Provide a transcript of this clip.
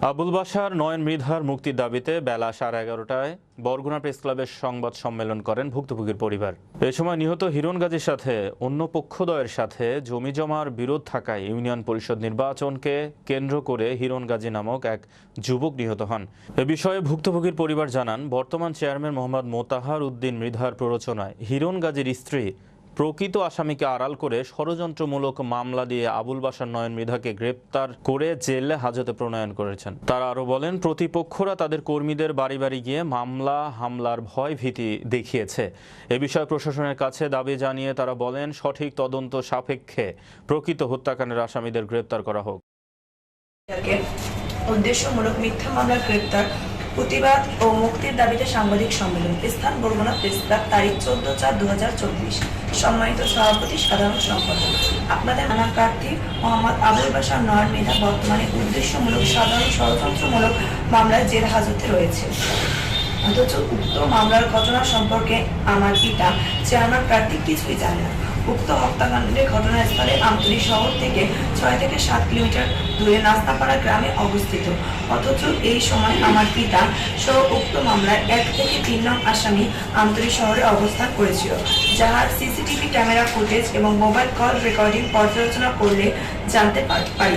আবুল বাশার নয়ন মৃধার মুক্তির দাবিতে বেলা 11:30টায় বরগুনা প্রেস ক্লাবের সংবাদ সম্মেলন করেন ভুক্তভোগীর পরিবার। এ সময় নিহত হিরণ গাজীর সাথে অন্য পক্ষদ্বয়ের সাথে জমি জমার বিরোধ থাকায় ইউনিয়ন পরিষদ নির্বাচনকে কেন্দ্র করে হিরণ গাজী নামক এক যুবক নিহত হন। এ বিষয়ে ভুক্তভোগীর পরিবার জানান, বর্তমান চেয়ারম্যান মোহাম্মদ মোতাহার উদ্দিন মৃধার প্ররোচনায় হিরণ গাজীর স্ত্রী প্রকৃত আসামিকে আড়াল করে ষড়যন্ত্রমূলক মামলা দিয়ে আবুল বাশার নয়ন মৃধাকে গ্রেপ্তার করে জেলে হাজতে প্রণয়ন করেছেন। তারা আরও বলেন, প্রতিপক্ষরা তাদের কর্মীদের বাড়ি বাড়ি গিয়ে হামলার ভয় ভীতি দেখিয়েছে। এ বিষয়ে প্রশাসনের কাছে দাবি জানিয়ে তারা বলেন, সঠিক তদন্ত সাপেক্ষে প্রকৃত হত্যাকাণ্ডের আসামিদের গ্রেপ্তার করা হোক। উদ্দেশ্যমূলক মিথ্যা মামলার গ্রেপ্তার, প্রতিবাদ ও মুক্তির দাবিতে সাংবাদিক সম্মেলন। স্থান বরগুনা প্রেস ক্লাব, তারিখ 14/4/2024। সম্মানিত সভাপতি, সাধারণ সম্পাদক। আপনাদের নানা প্রার্থী মোহাম্মদ আবুল বাশার নয়ন মৃধা বর্তমানে উদ্দেশ্যমূলক সাধারণ ষড়যন্ত্রমূলক মামলায় জেল হাজতে রয়েছে। অথচ উক্ত মামলার ঘটনা সম্পর্কে আমার পিতা চেয়ারম্যান প্রার্থী কিছুই জানে না। উক্ত হত্যাকাণ্ডের ঘটনাস্থলে আমতলী শহর থেকে 6 থেকে 7 কিলোমিটার দূরে নাস্তাপাড়া গ্রামে অবস্থিত। অথচ এই সময় আমার পিতা সহ উক্ত মামলার 1 থেকে 3 নং আসামি আমতলী শহরে অবস্থান করেছিল, যাহার সিসিটিভি ক্যামেরা ফুটেজ এবং মোবাইল কল রেকর্ডিং পর্যালোচনা করলে জানতে পারি।